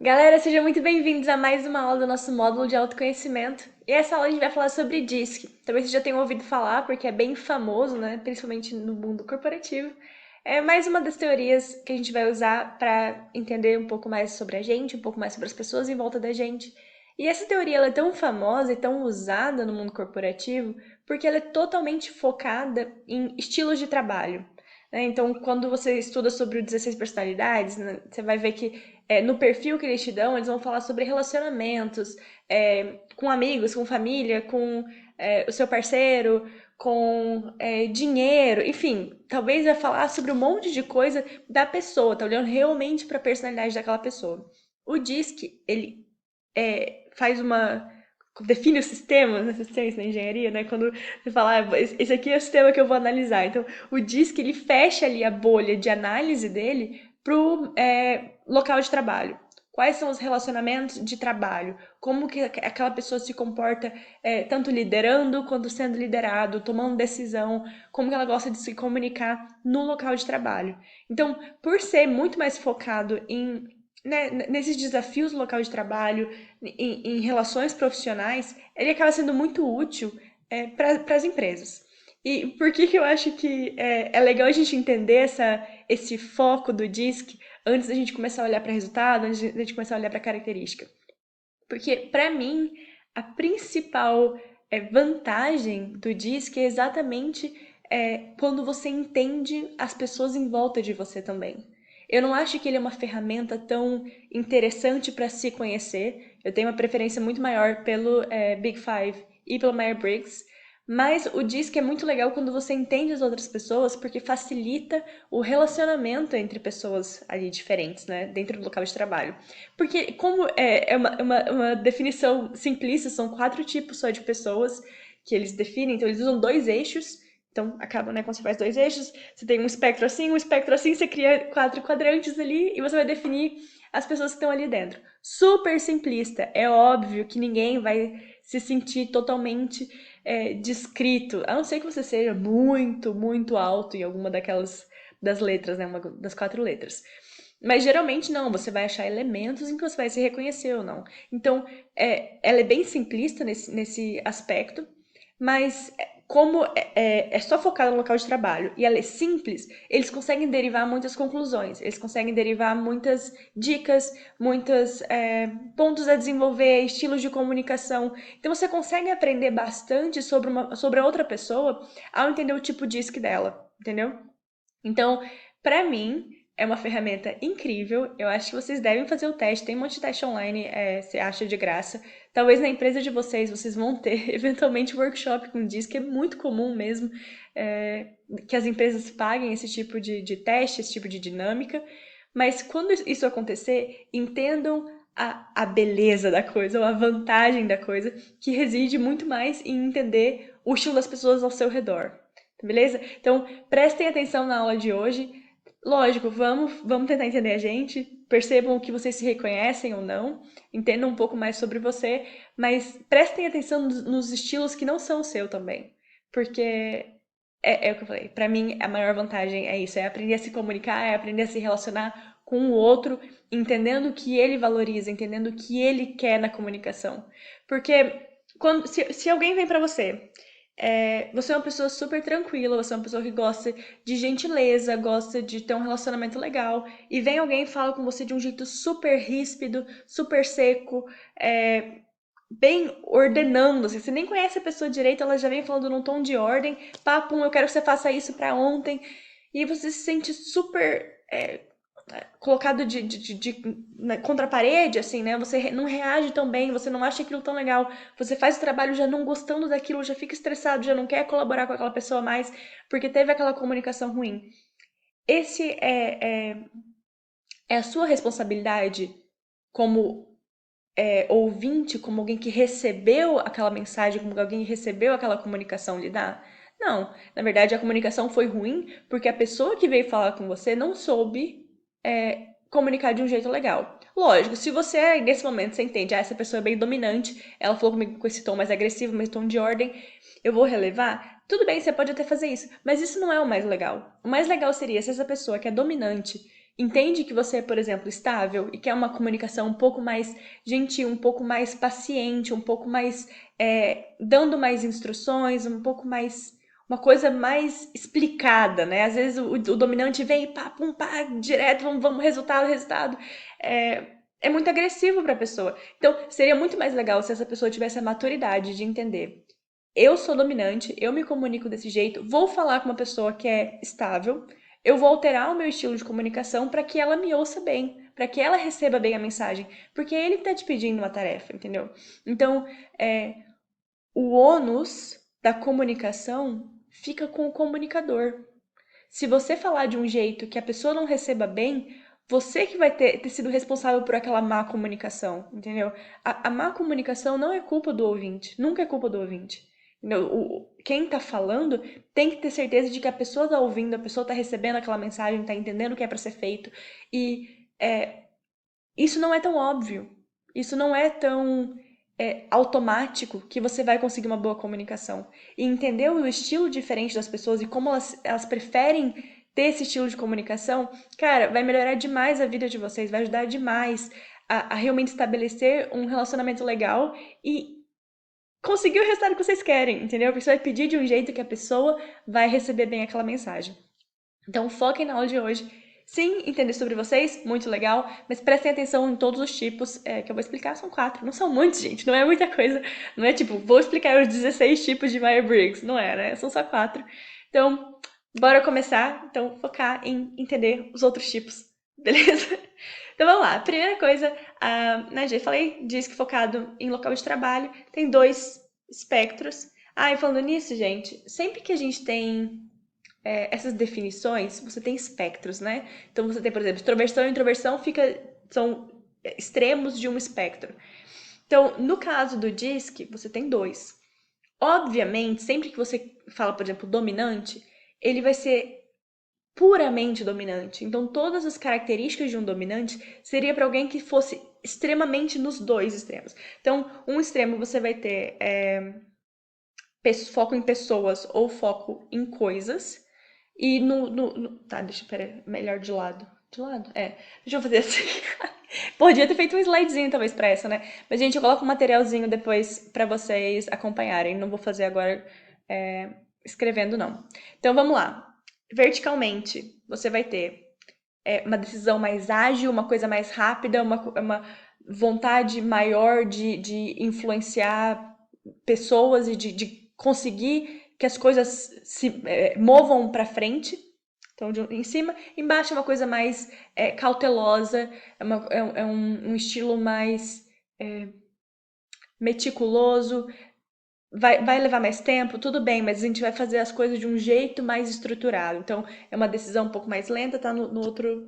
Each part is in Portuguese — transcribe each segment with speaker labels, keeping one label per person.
Speaker 1: Galera, sejam muito bem-vindos a mais uma aula do nosso módulo de autoconhecimento. E essa aula a gente vai falar sobre DISC. Talvez vocês já tenham ouvido falar, porque é bem famoso, né? Principalmente no mundo corporativo. É mais uma das teorias que a gente vai usar para entender um pouco mais sobre a gente, um pouco mais sobre as pessoas em volta da gente. E essa teoria ela é tão famosa e tão usada no mundo corporativo porque ela é totalmente focada em estilos de trabalho, né? Então, quando você estuda sobre o 16 personalidades, né, você vai ver que no perfil que eles te dão, eles vão falar sobre relacionamentos, com amigos, com família, com o seu parceiro, com dinheiro, enfim, talvez vai falar sobre um monte de coisa da pessoa, tá olhando realmente para a personalidade daquela pessoa. O DISC, ele faz uma define o sistema, né, ciência na engenharia, né? Quando você fala, esse aqui é o sistema que eu vou analisar. Então, o DISC, ele fecha ali a bolha de análise dele pro local de trabalho. Quais são os relacionamentos de trabalho? Como que aquela pessoa se comporta, tanto liderando quanto sendo liderado, tomando decisão, como que ela gosta de se comunicar no local de trabalho. Então, por ser muito mais focado em né, nesses desafios do local de trabalho, em relações profissionais, ele acaba sendo muito útil para as empresas. E por que eu acho que é legal a gente entender esse foco do DISC antes da gente começar a olhar para resultado, antes da gente começar a olhar para característica? Porque, para mim, a principal vantagem do DISC é exatamente quando você entende as pessoas em volta de você também. Eu não acho que ele é uma ferramenta tão interessante para se conhecer. Eu tenho uma preferência muito maior pelo Big Five e pelo Myers-Briggs, mas o DISC é muito legal quando você entende as outras pessoas, porque facilita o relacionamento entre pessoas ali diferentes, né, dentro do local de trabalho. Porque, como uma definição simplista, são 4 tipos só de pessoas que eles definem, então eles usam 2 eixos, então acaba, né, quando você faz 2 eixos, você tem um espectro assim, você cria 4 quadrantes ali e você vai definir as pessoas que estão ali dentro. Super simplista, é óbvio que ninguém vai se sentir totalmente descrito, a não ser que você seja muito, muito alto em alguma daquelas das letras, né, uma das 4 letras. Mas geralmente não, você vai achar elementos em que você vai se reconhecer ou não. Então, ela é bem simplista nesse aspecto, mas como é só focada no local de trabalho e ela é simples, eles conseguem derivar muitas conclusões, eles conseguem derivar muitas dicas, muitos pontos a desenvolver, estilos de comunicação. Então você consegue aprender bastante sobre a outra pessoa ao entender o tipo de disque dela, entendeu? Então, para mim, é uma ferramenta incrível. Eu acho que vocês devem fazer o teste. Tem um monte de teste online, você acha de graça. Talvez na empresa de vocês vão ter eventualmente workshop com diz que é muito comum mesmo, que as empresas paguem esse tipo de teste, esse tipo de dinâmica. Mas quando isso acontecer, entendam a beleza da coisa, ou a vantagem da coisa, que reside muito mais em entender o estilo das pessoas ao seu redor. Beleza? Então, prestem atenção na aula de hoje. Lógico, vamos tentar entender a gente, percebam que vocês se reconhecem ou não, entendam um pouco mais sobre você, mas prestem atenção nos estilos que não são o seu também. Porque é o que eu falei, pra mim a maior vantagem é isso, é aprender a se comunicar, é aprender a se relacionar com o outro, entendendo o que ele valoriza, entendendo o que ele quer na comunicação. Porque se alguém vem pra você você é uma pessoa super tranquila, você é uma pessoa que gosta de gentileza, gosta de ter um relacionamento legal, e vem alguém e fala com você de um jeito super ríspido, super seco, bem ordenando, assim, você nem conhece a pessoa direito, ela já vem falando num tom de ordem, papum, eu quero que você faça isso pra ontem, e você se sente super colocado contra a parede, assim, né? Você não reage tão bem, você não acha aquilo tão legal, você faz o trabalho já não gostando daquilo, já fica estressado, já não quer colaborar com aquela pessoa mais, porque teve aquela comunicação ruim. Esse é a sua responsabilidade como ouvinte, como alguém que recebeu aquela mensagem, como alguém que recebeu aquela comunicação lidar? Não, na verdade a comunicação foi ruim porque a pessoa que veio falar com você não soube comunicar de um jeito legal. Lógico, se você nesse momento você entende, essa pessoa é bem dominante, ela falou comigo com esse tom mais agressivo, mais tom de ordem, eu vou relevar. Tudo bem, você pode até fazer isso, mas isso não é o mais legal. O mais legal seria se essa pessoa que é dominante, entende que você é, por exemplo, estável e quer uma comunicação um pouco mais gentil, um pouco mais paciente, um pouco mais dando mais instruções, um pouco mais uma coisa mais explicada, né? Às vezes o dominante vem pá, pum, pá, direto, vamos, resultado, resultado. É muito agressivo para a pessoa. Então, seria muito mais legal se essa pessoa tivesse a maturidade de entender. Eu sou dominante, eu me comunico desse jeito, vou falar com uma pessoa que é estável, eu vou alterar o meu estilo de comunicação para que ela me ouça bem, para que ela receba bem a mensagem, porque é ele que está te pedindo uma tarefa, entendeu? Então, o ônus da comunicação fica com o comunicador. Se você falar de um jeito que a pessoa não receba bem, você que vai ter sido responsável por aquela má comunicação, entendeu? A má comunicação não é culpa do ouvinte, nunca é culpa do ouvinte. Quem tá falando tem que ter certeza de que a pessoa tá ouvindo, a pessoa tá recebendo aquela mensagem, tá entendendo o que é para ser feito. E isso não é tão óbvio. Isso não é tão automático que você vai conseguir uma boa comunicação. E entender o estilo diferente das pessoas e como elas preferem ter esse estilo de comunicação, cara, vai melhorar demais a vida de vocês, vai ajudar demais a realmente estabelecer um relacionamento legal e conseguir o resultado que vocês querem, entendeu? Porque você vai pedir de um jeito que a pessoa vai receber bem aquela mensagem. Então, foquem na aula de hoje. Sim, entender sobre vocês, muito legal, mas prestem atenção em todos os tipos que eu vou explicar. São 4, não são muitos, gente, não é muita coisa. Não é tipo, vou explicar os 16 tipos de Myers-Briggs, não é, né? São só 4. Então, bora começar. Então, focar em entender os outros tipos, beleza? Então, vamos lá. Primeira coisa, né, já falei, diz que focado em local de trabalho, tem 2 espectros. E falando nisso, gente, sempre que a gente tem essas definições, você tem espectros, né? Então você tem, por exemplo, extroversão e introversão são extremos de um espectro. Então, no caso do DISC, você tem 2. Obviamente, sempre que você fala, por exemplo, dominante, ele vai ser puramente dominante. Então, todas as características de um dominante seria para alguém que fosse extremamente nos 2 extremos. Então, um extremo você vai ter foco em pessoas ou foco em coisas. E Tá, pera, melhor de lado. De lado? Deixa eu fazer assim. Podia ter feito um slidezinho talvez pra essa, né? Mas, gente, eu coloco um materialzinho depois pra vocês acompanharem. Não vou fazer agora escrevendo, não. Então, vamos lá. Verticalmente, você vai ter uma decisão mais ágil, uma coisa mais rápida, uma vontade maior de influenciar pessoas e de conseguir que as coisas se movam para frente. Então, em cima, embaixo é uma coisa mais cautelosa, um estilo mais meticuloso. Vai levar mais tempo, tudo bem, mas a gente vai fazer as coisas de um jeito mais estruturado. Então, é uma decisão um pouco mais lenta, tá no outro,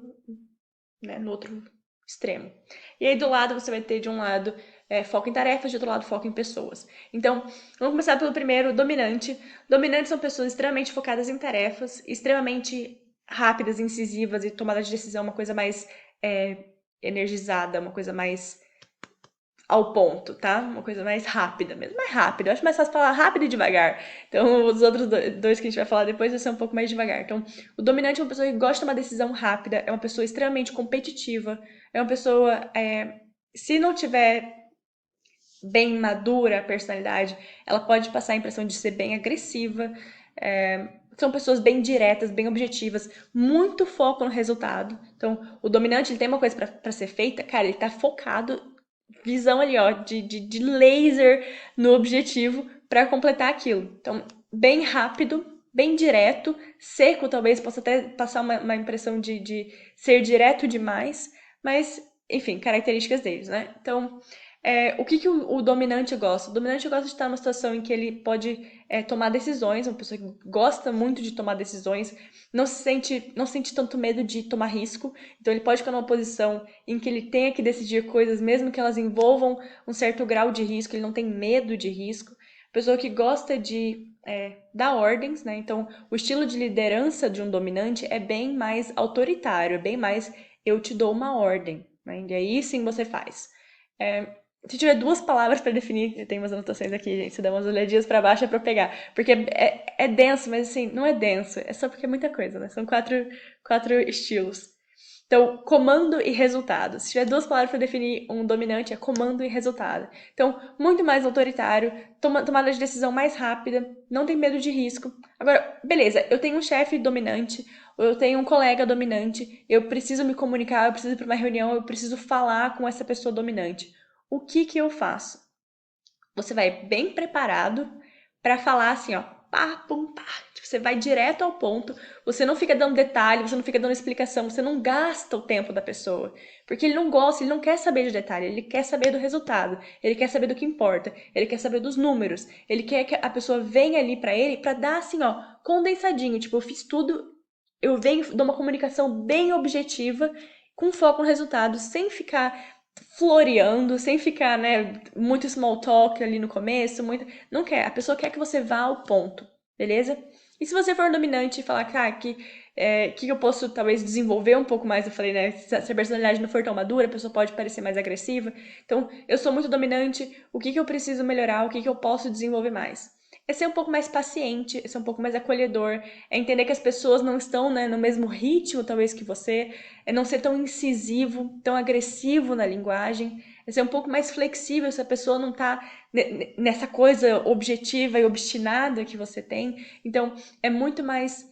Speaker 1: né, no outro extremo. E aí do lado você vai ter de um lado foco em tarefas, de outro lado foco em pessoas. Então, vamos começar pelo primeiro, dominante. Dominantes são pessoas extremamente focadas em tarefas, extremamente rápidas, incisivas e tomada de decisão, uma coisa mais energizada, uma coisa mais ao ponto, tá? Uma coisa mais rápida mesmo, mais rápida. Eu acho mais fácil falar rápido e devagar. Então, os outros dois que a gente vai falar depois vai ser um pouco mais devagar. Então, o dominante é uma pessoa que gosta de uma decisão rápida, é uma pessoa extremamente competitiva, é uma pessoa, se não tiver bem madura a personalidade, ela pode passar a impressão de ser bem agressiva. São pessoas bem diretas, bem objetivas, muito foco no resultado. Então, o dominante ele tem uma coisa para ser feita, cara, ele tá focado visão ali, ó, de laser no objetivo para completar aquilo. Então, bem rápido, bem direto, seco talvez, possa até passar uma impressão de ser direto demais, mas, enfim, características deles, né? Então, o que o dominante gosta? O dominante gosta de estar numa situação em que ele pode tomar decisões, uma pessoa que gosta muito de tomar decisões, não sente tanto medo de tomar risco, então ele pode ficar numa posição em que ele tenha que decidir coisas, mesmo que elas envolvam um certo grau de risco, ele não tem medo de risco. Pessoa que gosta de dar ordens, né? Então, o estilo de liderança de um dominante é bem mais autoritário, é bem mais eu te dou uma ordem, né? E aí sim você faz. Se tiver 2 palavras para definir, eu tenho umas anotações aqui, gente, se dá umas olhadinhas para baixo é para pegar, porque é denso, mas assim, não é denso, é só porque é muita coisa, né? São quatro estilos. Então, comando e resultado. Se tiver duas palavras para definir um dominante, é comando e resultado. Então, muito mais autoritário, tomada de decisão mais rápida, não tem medo de risco. Agora, beleza, eu tenho um chefe dominante, ou eu tenho um colega dominante, eu preciso me comunicar, eu preciso ir para uma reunião, eu preciso falar com essa pessoa dominante. O que que eu faço? Você vai bem preparado para falar assim, ó, pá, pum, pá. Você vai direto ao ponto, você não fica dando detalhe, você não fica dando explicação, você não gasta o tempo da pessoa. Porque ele não gosta, ele não quer saber de detalhe, ele quer saber do resultado, ele quer saber do que importa, ele quer saber dos números, ele quer que a pessoa venha ali para ele para dar assim, ó, condensadinho, tipo, eu fiz tudo, eu venho, dou uma comunicação bem objetiva, com foco no resultado, sem ficar floreando, sem ficar, né, muito small talk ali no começo, muito... Não quer. A pessoa quer que você vá ao ponto, beleza? E se você for dominante e falar, cara, que eu posso talvez desenvolver um pouco mais, eu falei, né, se a personalidade não for tão madura, a pessoa pode parecer mais agressiva. Então, eu sou muito dominante, o que eu preciso melhorar, o que eu posso desenvolver mais? É ser um pouco mais paciente, é ser um pouco mais acolhedor, é entender que as pessoas não estão, né, no mesmo ritmo, talvez, que você, é não ser tão incisivo, tão agressivo na linguagem, é ser um pouco mais flexível se a pessoa não está nessa coisa objetiva e obstinada que você tem. Então, é muito mais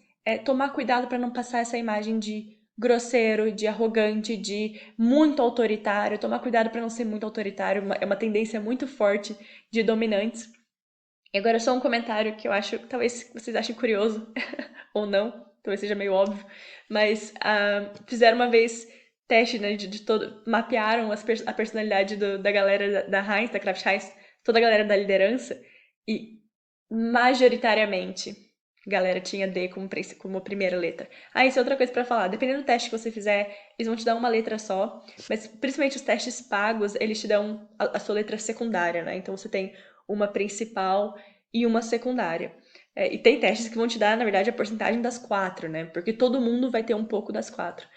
Speaker 1: tomar cuidado para não passar essa imagem de grosseiro, de arrogante, de muito autoritário. Tomar cuidado para não ser muito autoritário, é uma tendência muito forte de dominantes. E agora só um comentário que eu acho, talvez vocês achem curioso, ou não, talvez seja meio óbvio, mas fizeram uma vez teste, né, de todo, mapearam a personalidade da galera da Heinz, da Kraft Heinz, toda a galera da liderança, e majoritariamente a galera tinha D como primeira letra. Ah, isso é outra coisa pra falar. Dependendo do teste que você fizer, eles vão te dar uma letra só, mas principalmente os testes pagos, eles te dão a sua letra secundária, né? Então você tem uma principal e uma secundária. E tem testes que vão te dar, na verdade, a porcentagem das quatro, né? Porque todo mundo vai ter um pouco das quatro.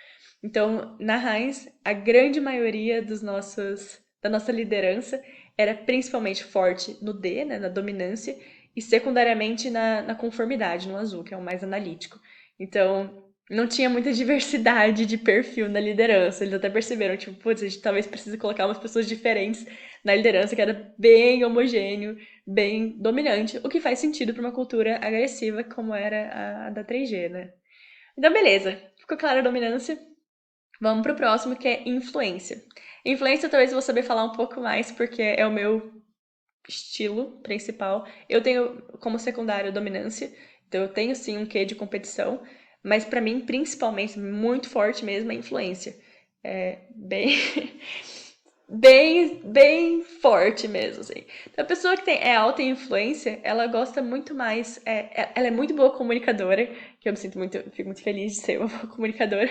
Speaker 1: Então, na Heinz, a grande maioria da nossa liderança era principalmente forte no D, né, na dominância, e secundariamente na conformidade, no azul, que é o mais analítico. Então, não tinha muita diversidade de perfil na liderança. Eles até perceberam, tipo, putz, a gente talvez precise colocar umas pessoas diferentes na liderança, que era bem homogêneo, bem dominante, o que faz sentido para uma cultura agressiva como era a da 3G, né? Então, beleza. Ficou clara a dominância? Vamos pro próximo, que é influência. Influência, talvez eu vou saber falar um pouco mais, porque é o meu estilo principal. Eu tenho como secundário dominância, então eu tenho sim um quê de competição, mas para mim, principalmente, muito forte mesmo, é influência. É bem, bem forte mesmo, assim. Então, a pessoa que é alta em influência, ela gosta muito mais, ela é muito boa comunicadora, que eu me sinto muito, fico muito feliz de ser uma boa comunicadora.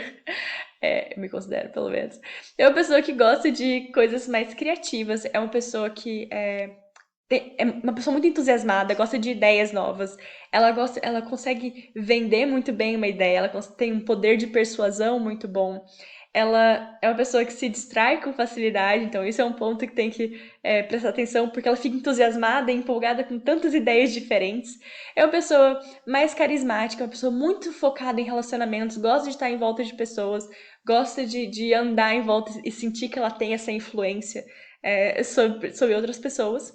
Speaker 1: Eu me considero, pelo menos. É uma pessoa que gosta de coisas mais criativas, é uma pessoa que é uma pessoa muito entusiasmada, gosta de ideias novas. Ela consegue vender muito bem uma ideia, ela tem um poder de persuasão muito bom. Ela é uma pessoa que se distrai com facilidade, então isso é um ponto que tem que prestar atenção, porque ela fica entusiasmada e empolgada com tantas ideias diferentes. É uma pessoa mais carismática, uma pessoa muito focada em relacionamentos, gosta de estar em volta de pessoas, gosta de andar em volta e sentir que ela tem essa influência sobre outras pessoas.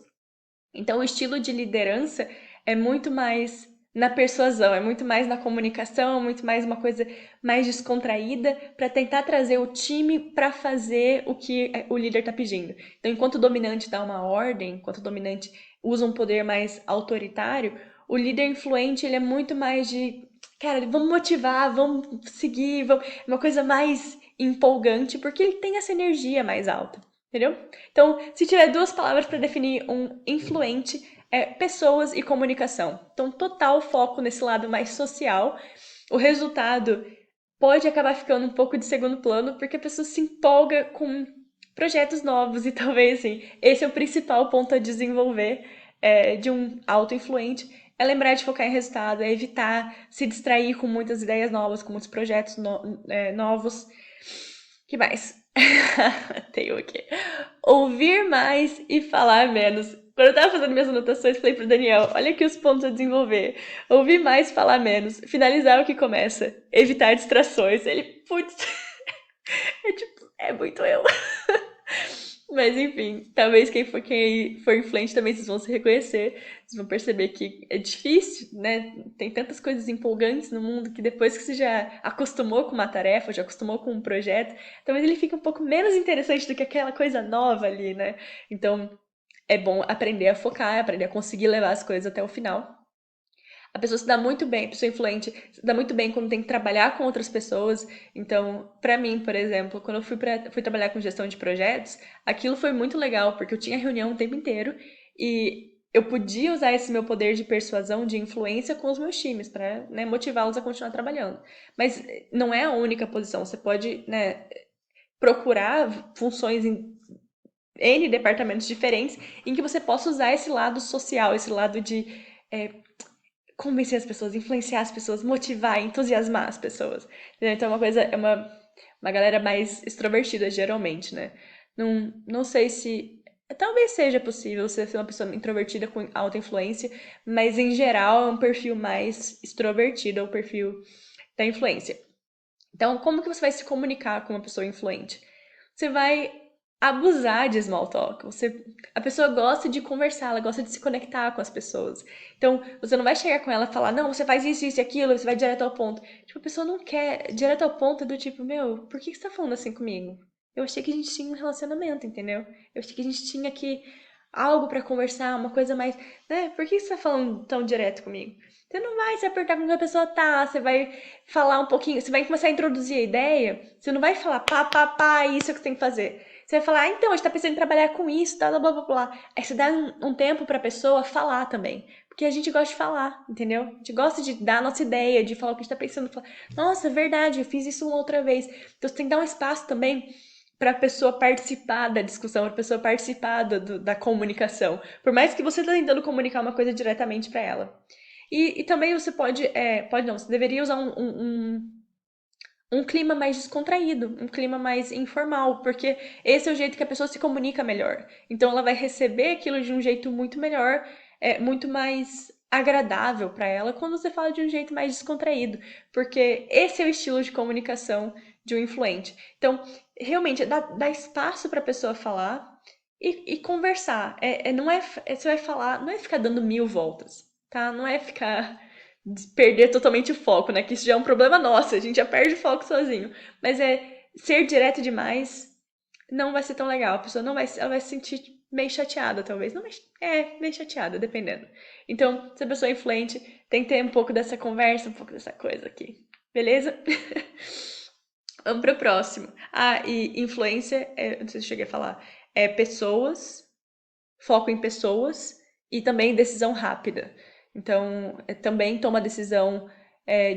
Speaker 1: Então, o estilo de liderança é muito mais na persuasão, é muito mais na comunicação, é muito mais uma coisa mais descontraída para tentar trazer o time para fazer o que o líder está pedindo. Então, enquanto o dominante dá uma ordem, enquanto o dominante usa um poder mais autoritário, o líder influente ele é muito mais de, cara, vamos motivar, vamos seguir, vamos... é uma coisa mais empolgante porque ele tem essa energia mais alta. Entendeu? Então, se tiver duas palavras para definir um influente, é pessoas e comunicação. Então, total foco nesse lado mais social. O resultado pode acabar ficando um pouco de segundo plano, porque a pessoa se empolga com projetos novos e talvez, assim, esse é o principal ponto a desenvolver de um auto-influente. É lembrar de focar em resultado, é evitar se distrair com muitas ideias novas, com muitos projetos novos. Que mais? Tem o quê? Ouvir mais e falar menos. Quando eu tava fazendo minhas anotações, falei pro Daniel, olha aqui os pontos a desenvolver. Ouvir mais, falar menos. Finalizar o que começa. Evitar distrações. Ele, putz, É tipo, é muito eu. Mas enfim, talvez quem for influente também vocês vão se reconhecer, vocês vão perceber que é difícil, né? Tem tantas coisas empolgantes no mundo que depois que você já acostumou com uma tarefa, já acostumou com um projeto, talvez ele fique um pouco menos interessante do que aquela coisa nova ali, né? Então é bom aprender a focar, aprender a conseguir levar as coisas até o final. A pessoa se dá muito bem, a pessoa influente se dá muito bem quando tem que trabalhar com outras pessoas. Então, pra mim, por exemplo, quando eu fui trabalhar com gestão de projetos, aquilo foi muito legal, porque eu tinha reunião o tempo inteiro e eu podia usar esse meu poder de persuasão, de influência com os meus times, para, né, motivá-los a continuar trabalhando. Mas não é a única posição. Você pode, né, procurar funções em N departamentos diferentes em que você possa usar esse lado social, esse lado de é, convencer as pessoas, influenciar as pessoas, motivar, entusiasmar as pessoas. Entendeu? Então é uma galera mais extrovertida, geralmente, né? Não sei se. Talvez seja possível você ser uma pessoa introvertida com alta influência, mas em geral é um perfil mais extrovertido, é o perfil da influência. Então, como que você vai se comunicar com uma pessoa influente? Você vai abusar de small talk. A pessoa gosta de conversar, ela gosta de se conectar com as pessoas. Então, você não vai chegar com ela e falar, não, você faz isso, isso e aquilo, você vai direto ao ponto. Tipo, a pessoa não quer direto ao ponto do tipo, meu, por que você tá falando assim comigo? Eu achei que a gente tinha um relacionamento, entendeu? Eu achei que a gente tinha aqui algo pra conversar, uma coisa mais, né? Por que você tá falando tão direto comigo? Você não vai se apertar com o que a pessoa tá, você vai falar um pouquinho, você vai começar a introduzir a ideia, você não vai falar pá, isso é o que você tem que fazer. Você vai falar, então, a gente tá pensando em trabalhar com isso, blá, blá, blá, blá. Aí você dá um tempo pra pessoa falar também. Porque a gente gosta de falar, entendeu? A gente gosta de dar a nossa ideia, de falar o que a gente tá pensando. Falar, nossa, é verdade, eu fiz isso uma outra vez. Então você tem que dar um espaço também para a pessoa participar da discussão, para a pessoa participar da comunicação. Por mais que você esteja tentando comunicar uma coisa diretamente para ela. E também você pode não, você deveria usar um clima mais descontraído, um clima mais informal, porque esse é o jeito que a pessoa se comunica melhor. Então ela vai receber aquilo de um jeito muito melhor, muito mais agradável para ela quando você fala de um jeito mais descontraído, porque esse é o estilo de comunicação de um influente. Então, realmente, dá espaço para a pessoa falar e conversar. Você vai falar, não é ficar dando mil voltas, tá? Não é ficar perder totalmente o foco, né? Que isso já é um problema nosso, a gente já perde o foco sozinho. Mas ser direto demais não vai ser tão legal. A pessoa não vai, ela vai se sentir meio chateada, talvez. Não, mas meio chateada, dependendo. Então, se a pessoa é influente, tem que ter um pouco dessa conversa, um pouco dessa coisa aqui. Beleza? Vamos pro próximo. Ah, e influência, não sei se eu cheguei a falar, pessoas, foco em pessoas e também decisão rápida. Então, também toma decisão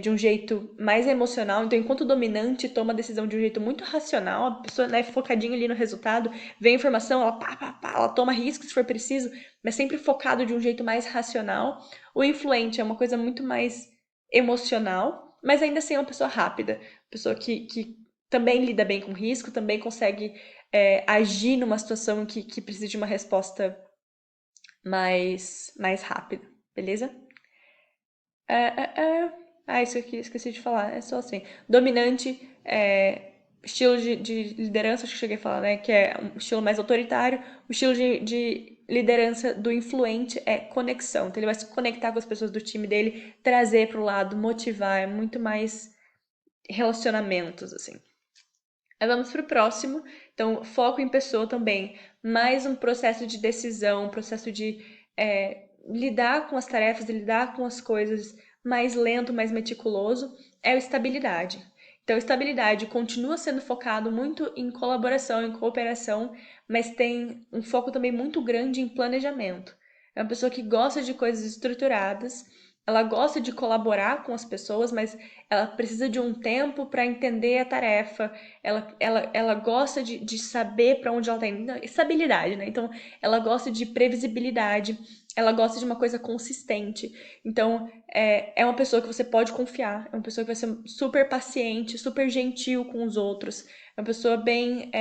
Speaker 1: de um jeito mais emocional. Então, enquanto o dominante toma decisão de um jeito muito racional, a pessoa, né, focadinha ali no resultado, vê a informação, ela pá, ela toma risco se for preciso, mas sempre focado de um jeito mais racional. O influente é uma coisa muito mais emocional, mas ainda assim é uma pessoa rápida, pessoa que também lida bem com risco, também consegue agir numa situação que precisa de uma resposta mais rápida, beleza? É, é, isso aqui esqueci de falar, é só assim. Dominante, estilo de liderança, acho que cheguei a falar, né? Que é um estilo mais autoritário. O estilo de liderança do influente é conexão. Então ele vai se conectar com as pessoas do time dele, trazer para o lado, motivar, é muito mais relacionamentos, assim. Aí vamos para o próximo. Então, foco em pessoa também. Mais um processo de decisão, um processo de lidar com as tarefas, de lidar com as coisas mais lento, mais meticuloso, é a estabilidade. Então, estabilidade continua sendo focado muito em colaboração, em cooperação, mas tem um foco também muito grande em planejamento. É uma pessoa que gosta de coisas estruturadas, ela gosta de colaborar com as pessoas, mas ela precisa de um tempo para entender a tarefa, ela gosta de saber para onde ela está indo. Estabilidade, né? Então, ela gosta de previsibilidade, ela gosta de uma coisa consistente. Então, é uma pessoa que você pode confiar, é uma pessoa que vai ser super paciente, super gentil com os outros, é uma pessoa bem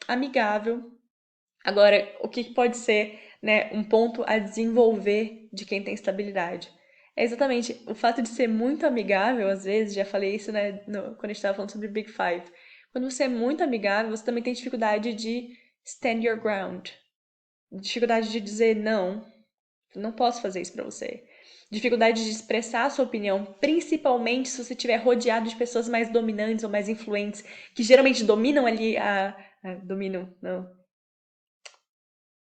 Speaker 1: amigável. Agora, o que pode ser, né, um ponto a desenvolver de quem tem estabilidade? É exatamente o fato de ser muito amigável, às vezes, já falei isso, né, quando a gente estava falando sobre Big Five. Quando você é muito amigável, você também tem dificuldade de stand your ground. Dificuldade de dizer não, não posso fazer isso pra você. Dificuldade de expressar a sua opinião, principalmente se você estiver rodeado de pessoas mais dominantes ou mais influentes, que geralmente dominam ali dominam, não.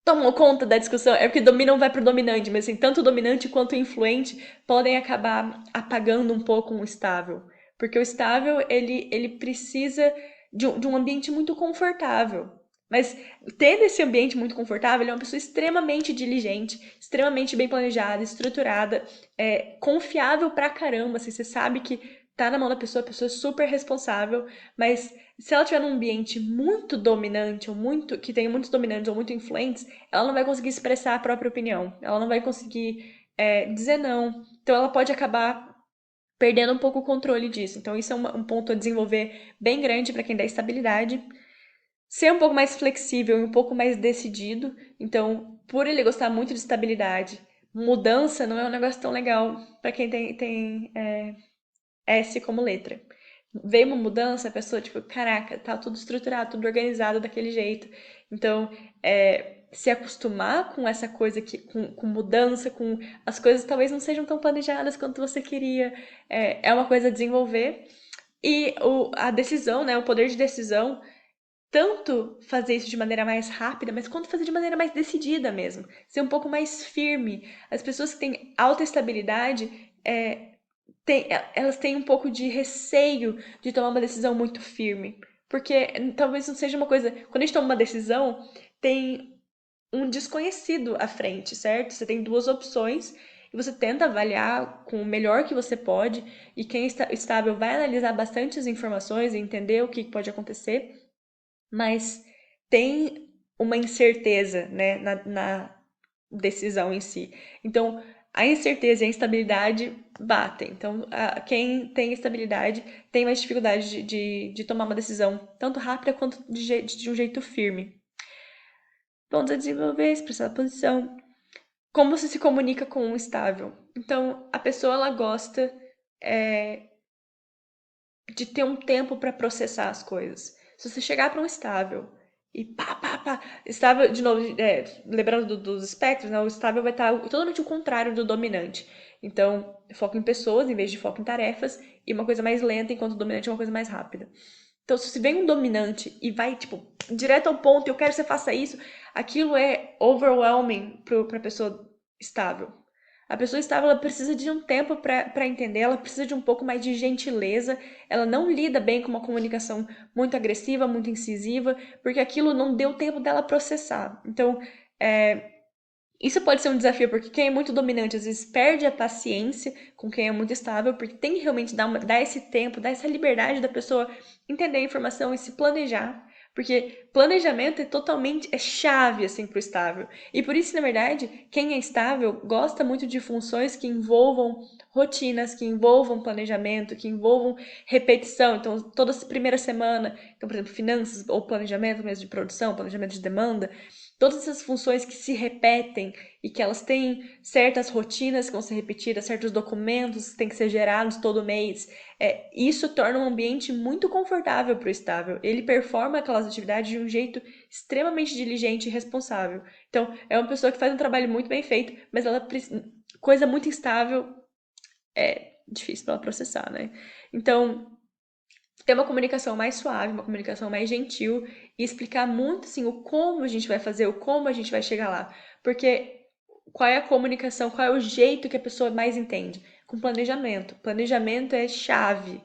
Speaker 1: Tomam conta da discussão. É porque dominam vai pro dominante, mas assim, tanto o dominante quanto o influente podem acabar apagando um pouco um estável. Porque o estável, ele precisa de um ambiente muito confortável. Mas tendo esse ambiente muito confortável, ele é uma pessoa extremamente diligente, extremamente bem planejada, estruturada, confiável pra caramba. Assim, você sabe que tá na mão da pessoa, a pessoa é super responsável, mas se ela estiver num ambiente muito dominante, ou muito que tenha muitos dominantes ou muito influentes, ela não vai conseguir expressar a própria opinião. Ela não vai conseguir dizer não. Então ela pode acabar perdendo um pouco o controle disso. Então isso é um ponto a desenvolver bem grande para quem dá estabilidade. Ser um pouco mais flexível e um pouco mais decidido. Então, por ele gostar muito de estabilidade, mudança não é um negócio tão legal para quem tem S como letra. Veio uma mudança, a pessoa, tipo, caraca, tá tudo estruturado, tudo organizado daquele jeito. Então, se acostumar com essa coisa que, com mudança, com as coisas talvez não sejam tão planejadas quanto você queria, é uma coisa a desenvolver. E a decisão, né, o poder de decisão, tanto fazer isso de maneira mais rápida, mas quanto fazer de maneira mais decidida mesmo. Ser um pouco mais firme. As pessoas que têm alta estabilidade, elas têm um pouco de receio de tomar uma decisão muito firme. Porque talvez não seja uma coisa. Quando a gente toma uma decisão, tem um desconhecido à frente, certo? Você tem duas opções e você tenta avaliar com o melhor que você pode. E quem está estável vai analisar bastante as informações e entender o que pode acontecer, mas tem uma incerteza, né, na decisão em si. Então, a incerteza e a instabilidade batem. Então, quem tem estabilidade tem mais dificuldade de tomar uma decisão tanto rápida quanto de um jeito firme. Pontos a desenvolver, expressar a posição. Como você se comunica com um estável? Então, a pessoa ela gosta é, de ter um tempo para processar as coisas. Se você chegar para um estável e estável, de novo, lembrando dos espectros, né, o estável vai estar totalmente o contrário do dominante. Então, foco em pessoas em vez de foco em tarefas e uma coisa mais lenta, enquanto o dominante é uma coisa mais rápida. Então, se vem um dominante e vai, tipo, direto ao ponto, eu quero que você faça isso, aquilo é overwhelming para a pessoa estável. A pessoa estável, ela precisa de um tempo para entender, ela precisa de um pouco mais de gentileza, ela não lida bem com uma comunicação muito agressiva, muito incisiva, porque aquilo não deu tempo dela processar. Então, isso pode ser um desafio, porque quem é muito dominante às vezes perde a paciência com quem é muito estável, porque tem que realmente dar esse tempo, dar essa liberdade da pessoa entender a informação e se planejar. Porque planejamento é chave assim para o estável. E por isso, na verdade, quem é estável gosta muito de funções que envolvam rotinas, que envolvam planejamento, que envolvam repetição. Então, toda essa primeira semana, então, por exemplo, finanças ou planejamento mesmo de produção, planejamento de demanda, todas essas funções que se repetem e que elas têm certas rotinas que vão ser repetidas, certos documentos que têm que ser gerados todo mês, isso torna um ambiente muito confortável para o estável. Ele performa aquelas atividades de um jeito extremamente diligente e responsável. Então, é uma pessoa que faz um trabalho muito bem feito, mas ela coisa muito instável é difícil para ela processar, né? Então, ter uma comunicação mais suave, uma comunicação mais gentil e explicar muito assim o como a gente vai fazer, o como a gente vai chegar lá. Porque qual é a comunicação, qual é o jeito que a pessoa mais entende? Com planejamento. Planejamento é chave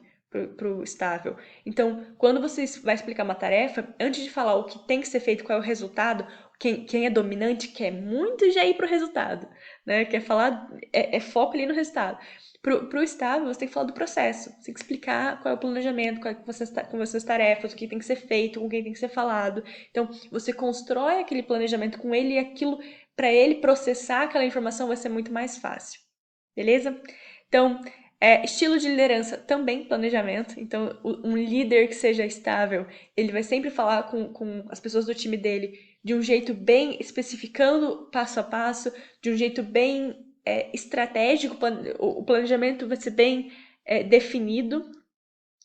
Speaker 1: pro estável. Então, quando você vai explicar uma tarefa, antes de falar o que tem que ser feito, qual é o resultado, quem é dominante quer muito já ir pro resultado, né? Quer falar, foco ali no resultado. Pro estável, você tem que falar do processo. Você tem que explicar qual é o planejamento, qual é com as suas tarefas, o que tem que ser feito, com quem tem que ser falado. Então, você constrói aquele planejamento com ele e aquilo, para ele processar aquela informação, vai ser muito mais fácil. Beleza? Então, estilo de liderança também planejamento. Então, um líder que seja estável, ele vai sempre falar com as pessoas do time dele de um jeito bem especificando passo a passo, de um jeito bem estratégico. O planejamento vai ser bem definido.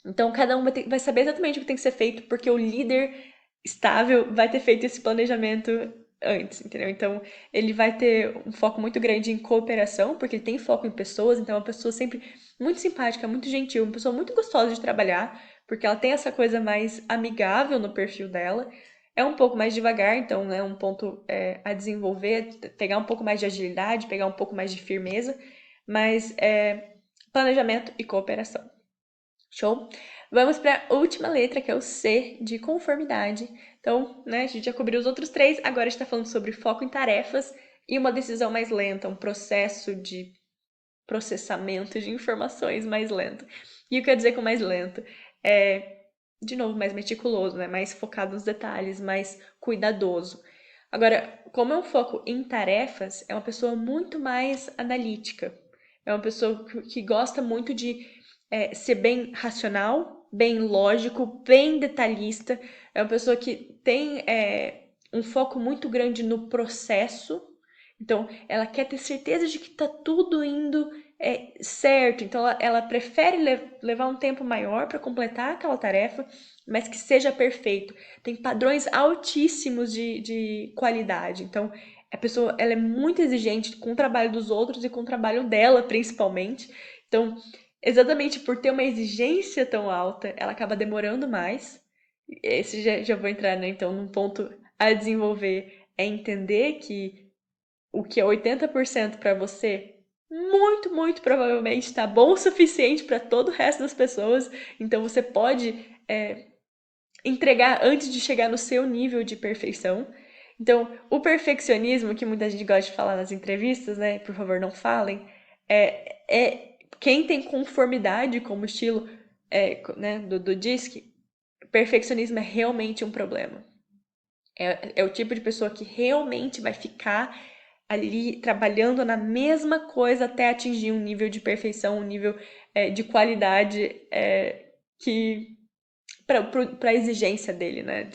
Speaker 1: Então, cada um vai saber exatamente o que tem que ser feito, porque o líder estável vai ter feito esse planejamento antes, entendeu? Então, ele vai ter um foco muito grande em cooperação, porque ele tem foco em pessoas, então é uma pessoa sempre muito simpática, muito gentil, uma pessoa muito gostosa de trabalhar, porque ela tem essa coisa mais amigável no perfil dela. É um pouco mais devagar, então é um ponto a desenvolver, pegar um pouco mais de agilidade, pegar um pouco mais de firmeza, mas planejamento e cooperação. Show? Vamos para a última letra, que é o C, de conformidade. Então, né, a gente já cobriu os outros três, agora a gente está falando sobre foco em tarefas e uma decisão mais lenta, um processo de processamento de informações mais lento. E o que eu quero dizer com mais lento? É, de novo, mais meticuloso, né? Mais focado nos detalhes, mais cuidadoso. Agora, como é um foco em tarefas, é uma pessoa muito mais analítica. É uma pessoa que gosta muito de ser bem racional, bem lógico, bem detalhista. É uma pessoa que tem um foco muito grande no processo. Então, ela quer ter certeza de que está tudo indo certo. Então, ela prefere levar um tempo maior para completar aquela tarefa, mas que seja perfeito. Tem padrões altíssimos de qualidade. Então, a pessoa ela é muito exigente com o trabalho dos outros e com o trabalho dela, principalmente. Então, exatamente por ter uma exigência tão alta, ela acaba demorando mais. Esse já vou entrar, né, então, num ponto a desenvolver. É entender que o que é 80% para você, muito, muito provavelmente está bom o suficiente para todo o resto das pessoas. Então você pode entregar antes de chegar no seu nível de perfeição. Então, o perfeccionismo, que muita gente gosta de falar nas entrevistas, né? Por favor, não falem, quem tem conformidade como estilo né, do DISC, perfeccionismo é realmente um problema. É o tipo de pessoa que realmente vai ficar ali trabalhando na mesma coisa até atingir um nível de perfeição, um nível de qualidade que para a exigência dele, né?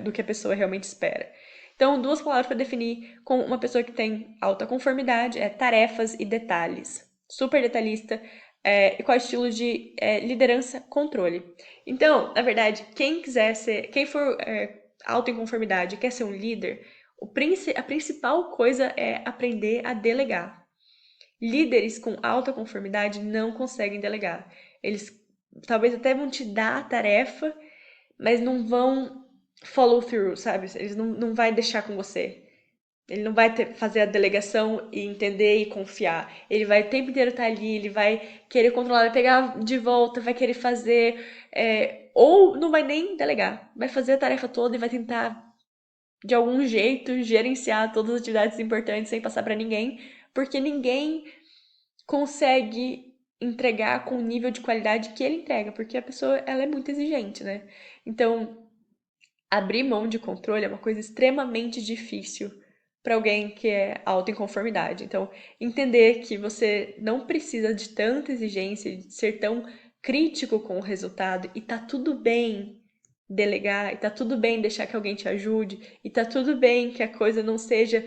Speaker 1: Do que a pessoa realmente espera. Então, duas palavras para definir com uma pessoa que tem alta conformidade é tarefas e detalhes. Super detalhista, e qual estilo de liderança, controle. Então, na verdade, quem for alto em conformidade e quer ser um líder, a principal coisa é aprender a delegar. Líderes com alta conformidade não conseguem delegar. Eles talvez até vão te dar a tarefa, mas não vão follow through, sabe? Eles não vai deixar com você. Ele não vai fazer a delegação e entender e confiar. Ele vai o tempo inteiro estar ali, ele vai querer controlar, vai pegar de volta, vai querer fazer, ou não vai nem delegar. Vai fazer a tarefa toda e vai tentar, de algum jeito, gerenciar todas as atividades importantes sem passar para ninguém, porque ninguém consegue entregar com o nível de qualidade que ele entrega, porque a pessoa ela é muito exigente, né? Então, abrir mão de controle é uma coisa extremamente difícil para alguém que é alto em conformidade. Então, entender que você não precisa de tanta exigência, de ser tão crítico com o resultado e tá tudo bem delegar, e tá tudo bem deixar que alguém te ajude, e tá tudo bem que a coisa não seja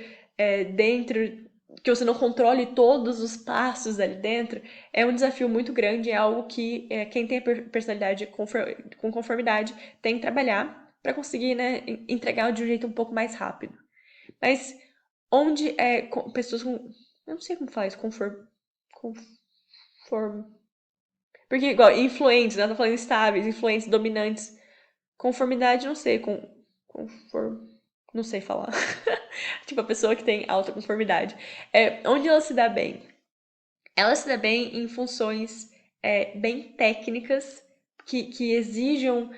Speaker 1: dentro, que você não controle todos os passos ali dentro, é um desafio muito grande, é algo que quem tem a personalidade com conformidade tem que trabalhar para conseguir, né, entregar de um jeito um pouco mais rápido. Mas onde pessoas com. Eu não sei como faz, conform. Porque, igual, influentes, né? Eu tô falando estáveis, influentes, dominantes. Conformidade, não sei, conform. Não sei falar. Tipo, a pessoa que tem alta conformidade. Onde ela se dá bem? Ela se dá bem em funções bem técnicas, que exijam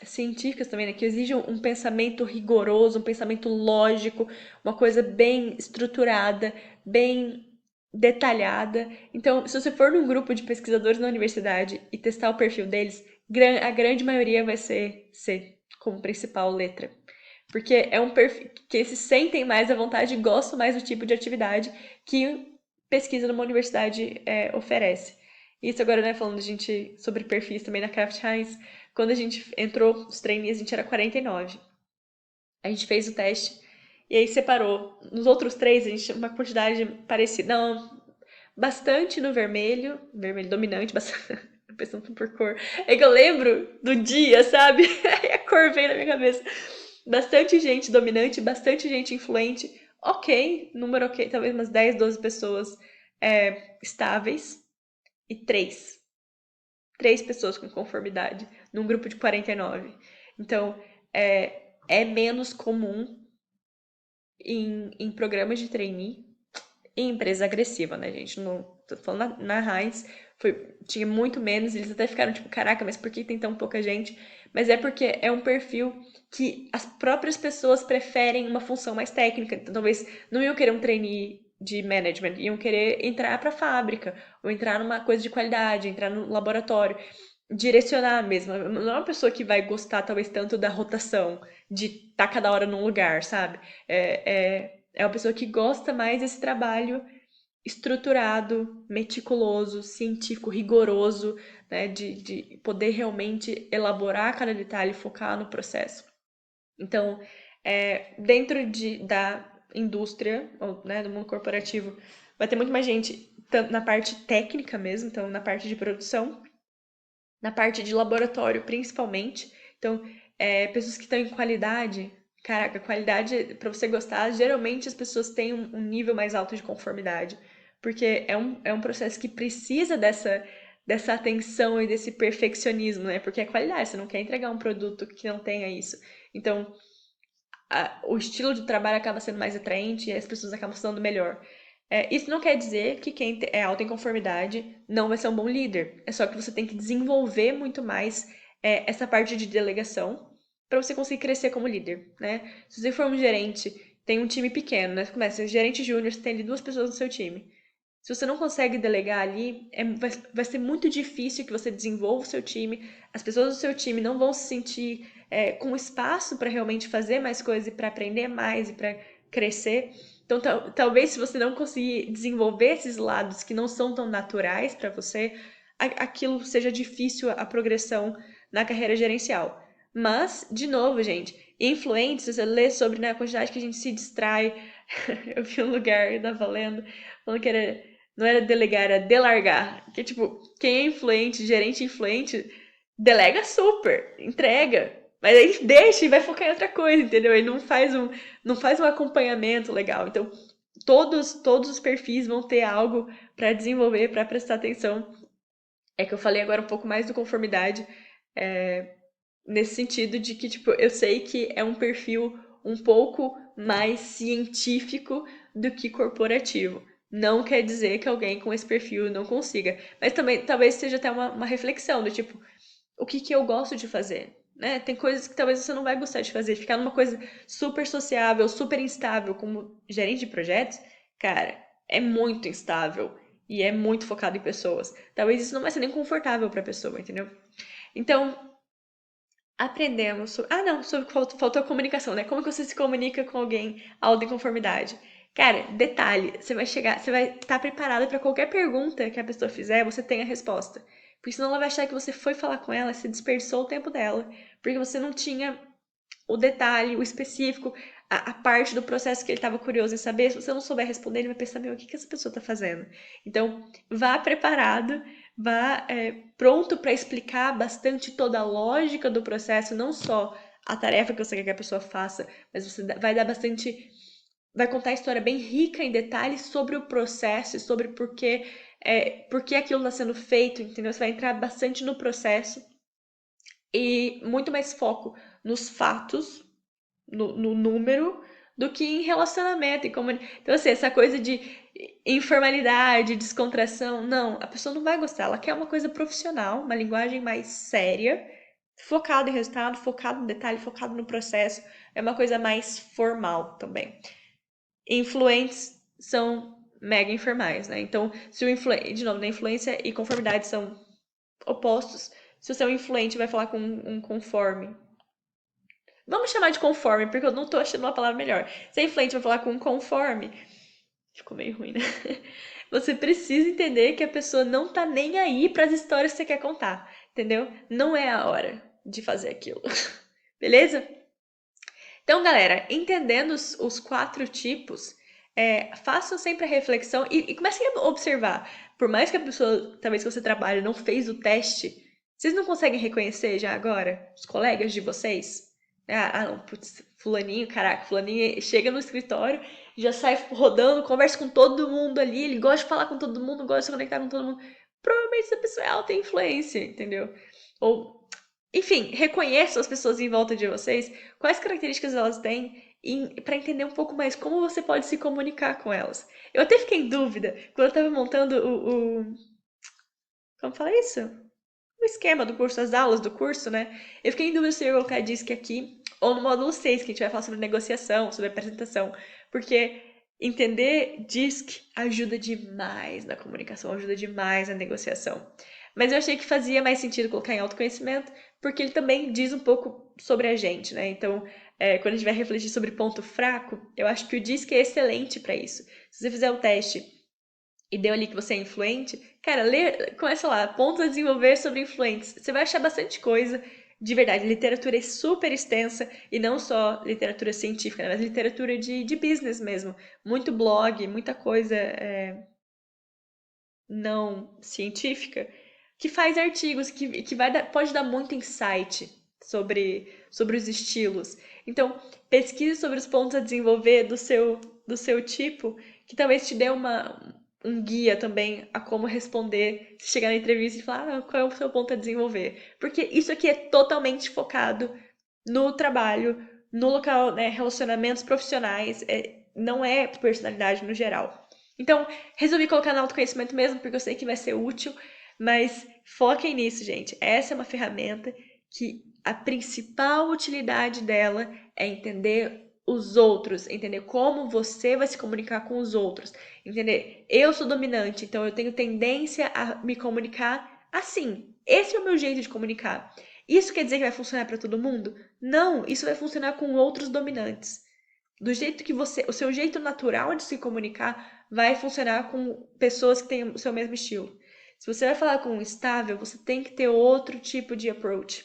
Speaker 1: científicas também, né? Que exijam um pensamento rigoroso, um pensamento lógico, uma coisa bem estruturada, bem detalhada. Então, se você for num grupo de pesquisadores na universidade e testar o perfil deles, a grande maioria vai ser C como principal letra. Porque é um perfil que eles sentem mais à vontade e gostam mais do tipo de atividade que pesquisa numa universidade oferece. Isso agora, né, falando sobre perfis também na Kraft Heinz, quando a gente entrou, os trainees, a gente era 49. A gente fez o teste e aí separou. Nos outros três, a gente tinha uma quantidade parecida. Não, bastante no vermelho, vermelho dominante, bastante, Pensando por cor. É que eu lembro do dia, sabe? Aí a cor veio na minha cabeça. Bastante gente dominante, bastante gente influente. Ok, número ok, talvez umas 10, 12 pessoas estáveis. E três pessoas com conformidade num grupo de 49. Então, é menos comum em programas de trainee e empresa agressiva, né, gente? Não, tô falando na Heinz, tinha muito menos, eles até ficaram tipo, caraca, mas por que tem tão pouca gente? Mas é porque é um perfil que as próprias pessoas preferem uma função mais técnica. Então, talvez não iam querer um trainee de management, iam querer entrar para a fábrica, ou entrar numa coisa de qualidade, entrar no laboratório, direcionar mesmo. Não é uma pessoa que vai gostar, talvez, tanto da rotação, de estar cada hora num lugar, sabe? É uma pessoa que gosta mais desse trabalho estruturado, meticuloso, científico, rigoroso, né? De poder realmente elaborar cada detalhe e focar no processo. Então, dentro da indústria, ou, né, do mundo corporativo, vai ter muito mais gente tanto na parte técnica mesmo, então na parte de produção, na parte de laboratório principalmente. Então, pessoas que estão em qualidade, caraca, qualidade, para você gostar, geralmente as pessoas têm um nível mais alto de conformidade, porque é um processo que precisa dessa atenção e desse perfeccionismo, né? Porque é qualidade, você não quer entregar um produto que não tenha isso. Então, o estilo de trabalho acaba sendo mais atraente e as pessoas acabam sendo melhor. Isso não quer dizer que quem é alto em conformidade não vai ser um bom líder. É só que você tem que desenvolver muito mais essa parte de delegação para você conseguir crescer como líder, né? Se você for um gerente, tem um time pequeno, né? Você começa, gerente júnior, você tem ali 2 pessoas no seu time. Se você não consegue delegar ali, vai ser muito difícil que você desenvolva o seu time. As pessoas do seu time não vão se sentir com espaço para realmente fazer mais coisas e para aprender mais e para crescer. Então, talvez se você não conseguir desenvolver esses lados que não são tão naturais para você, aquilo seja difícil a progressão na carreira gerencial. Mas, de novo, gente, influentes, você lê sobre, né, a quantidade que a gente se distrai. Eu vi um lugar da Valendo falando que não era delegar, era delargar. Que, tipo, quem é influente, gerente influente, delega super, entrega. Mas aí deixa e vai focar em outra coisa, entendeu? E não faz um acompanhamento legal. Então, todos os perfis vão ter algo para desenvolver, para prestar atenção. É que eu falei agora um pouco mais do conformidade, nesse sentido de que, tipo, eu sei que é um perfil um pouco mais científico do que corporativo. Não quer dizer que alguém com esse perfil não consiga. Mas também talvez seja até uma reflexão do tipo, o que eu gosto de fazer? Né? Tem coisas que talvez você não vai gostar de fazer. Ficar numa coisa super sociável, super instável, como gerente de projetos, cara, é muito instável. E é muito focado em pessoas. Talvez isso não vai ser nem confortável para a pessoa, entendeu? Então, aprendemos sobre. Ah, não, sobre faltou a comunicação, né? Como que você se comunica com alguém alta em conformidade? Cara, detalhe, você vai estar preparado para qualquer pergunta que a pessoa fizer, você tem a resposta. Porque senão ela vai achar que você foi falar com ela, você desperdiçou o tempo dela, porque você não tinha o detalhe, o específico, a parte do processo que ele estava curioso em saber. Se você não souber responder, ele vai pensar, meu, o que essa pessoa está fazendo? Então, vá preparado, vá pronto para explicar bastante toda a lógica do processo, não só a tarefa que você quer que a pessoa faça, mas você vai dar bastante. Vai contar a história bem rica em detalhes sobre o processo e sobre por que aquilo está sendo feito, entendeu? Você vai entrar bastante no processo e muito mais foco nos fatos, no número, do que em relacionamento. Então, assim, essa coisa de informalidade, descontração, não, a pessoa não vai gostar. Ela quer uma coisa profissional, uma linguagem mais séria, focada em resultado, focado no detalhe, focado no processo. É uma coisa mais formal também. Influentes são mega informais, né? Então, se de novo, na influência e conformidade são opostos. Se você é um influente, vai falar com um conforme. Vamos chamar de conforme, porque eu não tô achando uma palavra melhor. Se é influente, vai falar com um conforme. Ficou meio ruim, né? Você precisa entender que a pessoa não tá nem aí para as histórias que você quer contar, entendeu? Não é a hora de fazer aquilo. Beleza? Então, galera, entendendo os 4 tipos, Façam sempre a reflexão e comecem a observar. Por mais que a pessoa, talvez que você trabalhe, não fez o teste, vocês não conseguem reconhecer já agora os colegas de vocês? Não, putz, fulaninho, caraca, fulaninho chega no escritório, já sai rodando, conversa com todo mundo ali, ele gosta de falar com todo mundo, gosta de se conectar com todo mundo. Provavelmente essa pessoa é alta influência, entendeu? Ou, enfim, reconheçam as pessoas em volta de vocês, quais características elas têm para entender um pouco mais como você pode se comunicar com elas. Eu até fiquei em dúvida quando eu estava montando como fala isso? O esquema do curso, as aulas do curso, né? Eu fiquei em dúvida se eu ia colocar DISC aqui ou no módulo 6, que a gente vai falar sobre negociação, sobre apresentação, porque entender DISC ajuda demais na comunicação, ajuda demais na negociação. Mas eu achei que fazia mais sentido colocar em autoconhecimento, porque ele também diz um pouco sobre a gente, né? Então, quando a gente vai refletir sobre ponto fraco, eu acho que o DISC é excelente para isso. Se você fizer o teste e deu ali que você é influente, cara, começa lá, pontos a desenvolver sobre influentes. Você vai achar bastante coisa. De verdade, literatura é super extensa e não só literatura científica, né, mas literatura de business mesmo. Muito blog, muita coisa não científica que faz artigos que pode dar muito insight sobre os estilos. Então, pesquise sobre os pontos a desenvolver do seu tipo, que talvez te dê um guia também a como responder se chegar na entrevista e falar qual é o seu ponto a desenvolver. Porque isso aqui é totalmente focado no trabalho, no local, né, relacionamentos profissionais, não é personalidade no geral. Então, resolvi colocar no autoconhecimento mesmo, porque eu sei que vai ser útil, mas foquem nisso, gente. Essa é uma ferramenta que a principal utilidade dela é entender os outros, entender como você vai se comunicar com os outros, entender, eu sou dominante, então eu tenho tendência a me comunicar assim. Esse é o meu jeito de comunicar. Isso quer dizer que vai funcionar para todo mundo? Não, isso vai funcionar com outros dominantes. Do jeito que o seu jeito natural de se comunicar vai funcionar com pessoas que têm o seu mesmo estilo. Se você vai falar com um estável, você tem que ter outro tipo de approach,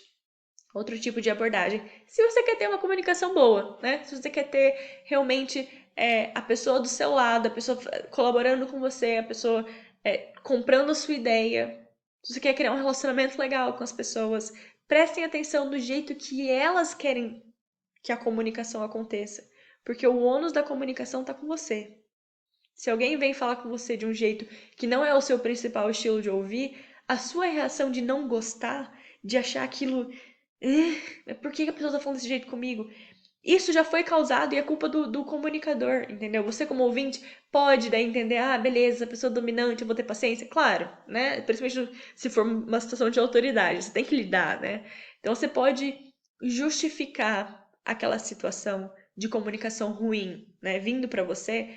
Speaker 1: outro tipo de abordagem. Se você quer ter uma comunicação boa, né? Se você quer ter realmente a pessoa do seu lado, a pessoa colaborando com você, a pessoa comprando a sua ideia. Se você quer criar um relacionamento legal com as pessoas, prestem atenção do jeito que elas querem que a comunicação aconteça. Porque o ônus da comunicação está com você. Se alguém vem falar com você de um jeito que não é o seu principal estilo de ouvir, a sua reação de não gostar, de achar aquilo. Por que a pessoa está falando desse jeito comigo? Isso já foi causado e é culpa do comunicador, entendeu? Você, como ouvinte, pode daí entender, beleza, a pessoa dominante, eu vou ter paciência. Claro, né? Principalmente se for uma situação de autoridade, você tem que lidar, né? Então você pode justificar aquela situação de comunicação ruim, né? Vindo para você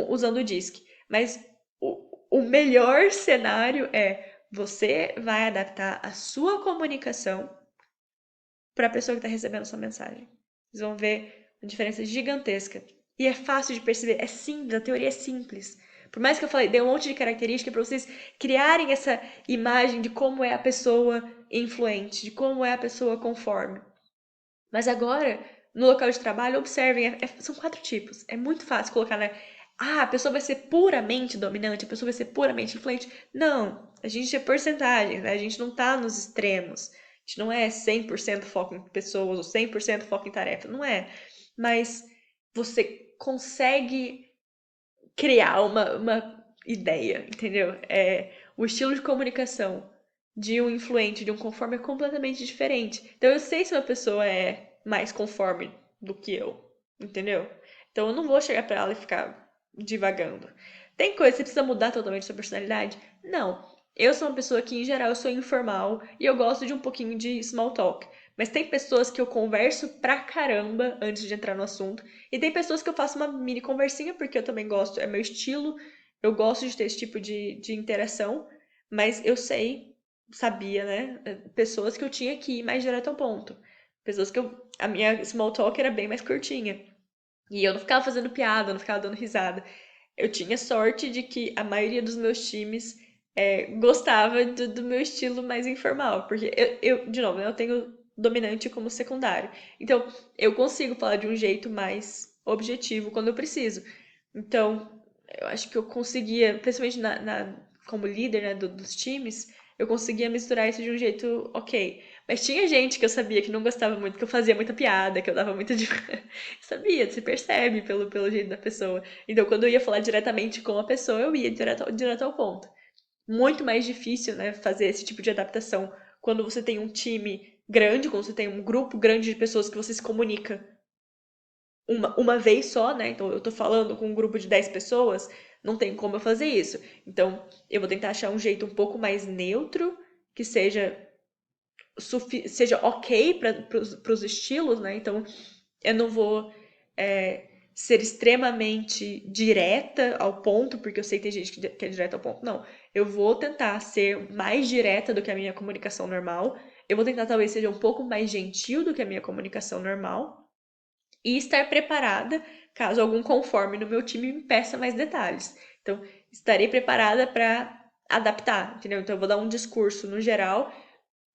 Speaker 1: usando o DISC. Mas o melhor cenário é você vai adaptar a sua comunicação para a pessoa que está recebendo sua mensagem. Vocês vão ver uma diferença gigantesca. E é fácil de perceber, é simples, a teoria é simples. Por mais que eu falei, dei um monte de característica para vocês criarem essa imagem de como é a pessoa influente, de como é a pessoa conforme. Mas agora, no local de trabalho, observem, são 4 tipos. É muito fácil colocar, né? A pessoa vai ser puramente dominante, a pessoa vai ser puramente influente. Não, a gente é porcentagem, né? A gente não tá nos extremos. A gente não é 100% foco em pessoas ou 100% foco em tarefa, não é. Mas você consegue criar uma ideia, entendeu? O estilo de comunicação de um influente, de um conforme é completamente diferente. Então eu sei se uma pessoa é mais conforme do que eu, entendeu? Então eu não vou chegar pra ela e ficar divagando. Tem coisa que você precisa mudar totalmente sua personalidade? Não. Eu sou uma pessoa que, em geral, eu sou informal e eu gosto de um pouquinho de small talk. Mas tem pessoas que eu converso pra caramba antes de entrar no assunto. E tem pessoas que eu faço uma mini conversinha, porque eu também gosto, é meu estilo. Eu gosto de ter esse tipo de interação. Mas eu sabia, né? Pessoas que eu tinha que ir mais direto ao ponto. Pessoas que a minha small talk era bem mais curtinha. E eu não ficava fazendo piada, eu não ficava dando risada. Eu tinha sorte de que a maioria dos meus times gostava do meu estilo mais informal. Porque de novo, né, eu tenho dominante como secundário. Então, eu consigo falar de um jeito mais objetivo quando eu preciso. Então, eu acho que eu conseguia, principalmente como líder, né, dos times, eu conseguia misturar isso de um jeito ok. Mas tinha gente que eu sabia que não gostava muito, que eu fazia muita piada, que eu dava muita. Sabia, se percebe pelo jeito da pessoa. Então, quando eu ia falar diretamente com a pessoa, eu ia direto ao ponto. Muito mais difícil, né, fazer esse tipo de adaptação quando você tem um time grande, quando você tem um grupo grande de pessoas que você se comunica uma vez só, né? Então eu tô falando com um grupo de 10 pessoas, não tem como eu fazer isso. Então eu vou tentar achar um jeito um pouco mais neutro, que seja ok para os estilos, né? Então eu não vou ser extremamente direta ao ponto, porque eu sei que tem gente que é direta ao ponto. Não, eu vou tentar ser mais direta do que a minha comunicação normal. Eu vou tentar talvez seja um pouco mais gentil do que a minha comunicação normal e estar preparada caso algum conforme no meu time me peça mais detalhes. Então, estarei preparada para adaptar, entendeu? Então, eu vou dar um discurso no geral,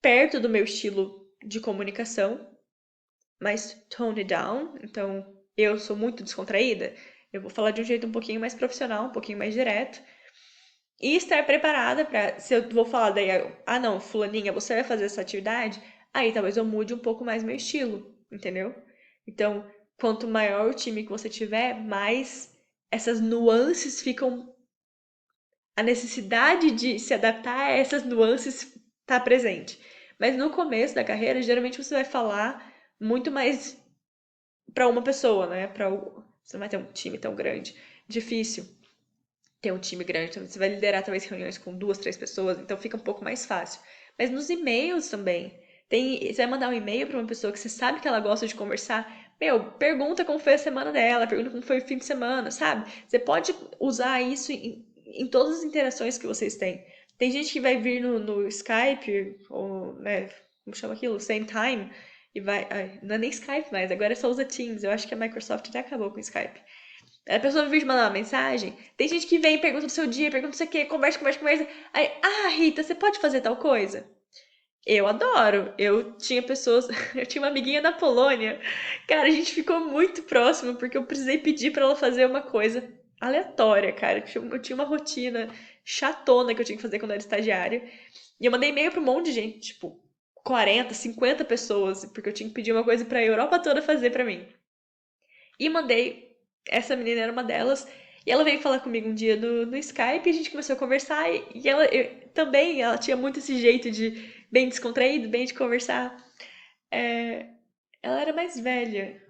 Speaker 1: perto do meu estilo de comunicação, mas tone down. Então, eu sou muito descontraída, eu vou falar de um jeito um pouquinho mais profissional, um pouquinho mais direto. E estar preparada para, se eu vou falar daí, ah não, fulaninha, você vai fazer essa atividade, aí talvez eu mude um pouco mais meu estilo, entendeu? Então, quanto maior o time que você tiver, mais essas nuances ficam, a necessidade de se adaptar a essas nuances está presente. Mas no começo da carreira, geralmente você vai falar muito mais para uma pessoa, né? Você não vai ter um time tão grande. Difícil ter um time grande, então você vai liderar talvez reuniões com 2, 3 pessoas, então fica um pouco mais fácil. Mas nos e-mails também. Você vai mandar um e-mail para uma pessoa que você sabe que ela gosta de conversar. Meu, pergunta como foi a semana dela, pergunta como foi o fim de semana, sabe? Você pode usar isso em todas as interações que vocês têm. Tem gente que vai vir no Skype, ou, né, como chama aquilo? Same Time, e vai. Ai, não é nem Skype mais, agora só usa Teams. Eu acho que a Microsoft até acabou com o Skype. A pessoa vir te mandar uma mensagem. Tem gente que vem, pergunta do seu dia, pergunta não sei o quê, conversa, conversa, conversa. Aí, Rita, você pode fazer tal coisa? Eu adoro. Eu tinha pessoas. Eu tinha uma amiguinha na Polônia. Cara, a gente ficou muito próximo porque eu precisei pedir pra ela fazer uma coisa aleatória, cara. Eu tinha uma rotina chatona que eu tinha que fazer quando eu era estagiária. E eu mandei e-mail pra um monte de gente, tipo, 40, 50 pessoas, porque eu tinha que pedir uma coisa pra Europa toda fazer pra mim. E mandei, essa menina era uma delas, e ela veio falar comigo um dia no Skype, e a gente começou a conversar, e ela também, ela tinha muito esse jeito de bem descontraído, bem de conversar. É, ela era mais velha.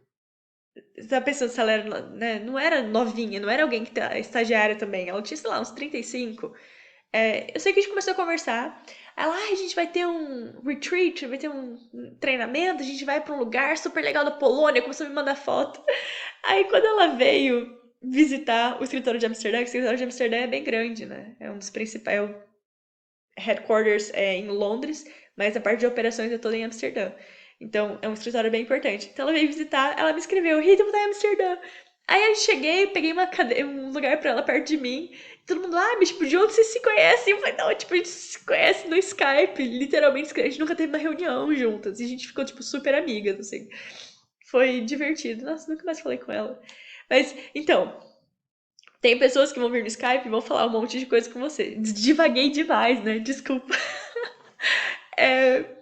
Speaker 1: Você tá pensando se ela era, né, não era novinha, não era alguém que tá estagiária também, ela tinha, sei lá, uns 35. Eu sei que a gente começou a conversar. Ela, a gente vai ter um retreat, vai ter um treinamento, a gente vai pra um lugar super legal da Polônia, começou a me mandar foto. Aí quando ela veio visitar o escritório de Amsterdã, que o escritório de Amsterdã é bem grande, né? É um dos principais, o headquarters é em Londres, mas a parte de operações é toda em Amsterdã. Então é um escritório bem importante. Então ela veio visitar, ela me escreveu, Rita, eu vou estar em Amsterdã. Aí eu cheguei, peguei um lugar pra ela perto de mim. E todo mundo, mas tipo, de onde vocês se conhecem? Eu falei, não, tipo, a gente se conhece no Skype, literalmente, a gente nunca teve uma reunião juntas. E a gente ficou, tipo, super amigas, assim. Foi divertido. Nossa, nunca mais falei com ela. Mas, então, tem pessoas que vão vir no Skype e vão falar um monte de coisa com você. Divaguei demais, né? Desculpa.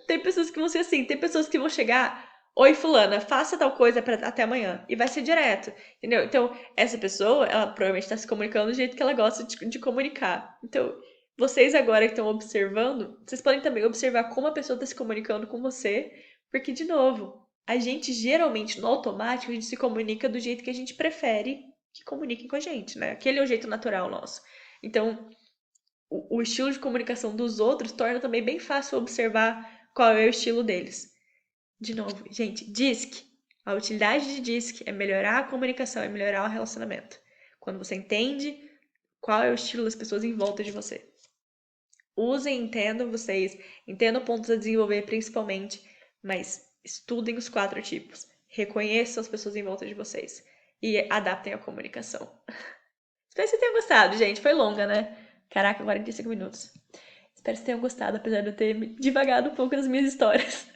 Speaker 1: Tem pessoas que vão ser assim, tem pessoas que vão chegar. Oi, fulana, faça tal coisa até amanhã. E vai ser direto, entendeu? Então, essa pessoa, ela provavelmente está se comunicando do jeito que ela gosta de comunicar. Então, vocês agora que estão observando, vocês podem também observar como a pessoa está se comunicando com você, porque, de novo, a gente geralmente, no automático, a gente se comunica do jeito que a gente prefere que comuniquem com a gente, né? Aquele é o jeito natural nosso. Então, o estilo de comunicação dos outros torna também bem fácil observar qual é o estilo deles. De novo, gente, DISC. A utilidade de DISC é melhorar a comunicação, é melhorar o relacionamento. Quando você entende qual é o estilo das pessoas em volta de você. Usem, entendam vocês, entendam pontos a desenvolver principalmente, mas estudem os 4 tipos. Reconheçam as pessoas em volta de vocês e adaptem a comunicação. Espero que vocês tenham gostado, gente. Foi longa, né? Caraca, 45 minutos. Espero que vocês tenham gostado, apesar de eu ter me divagado um pouco nas minhas histórias.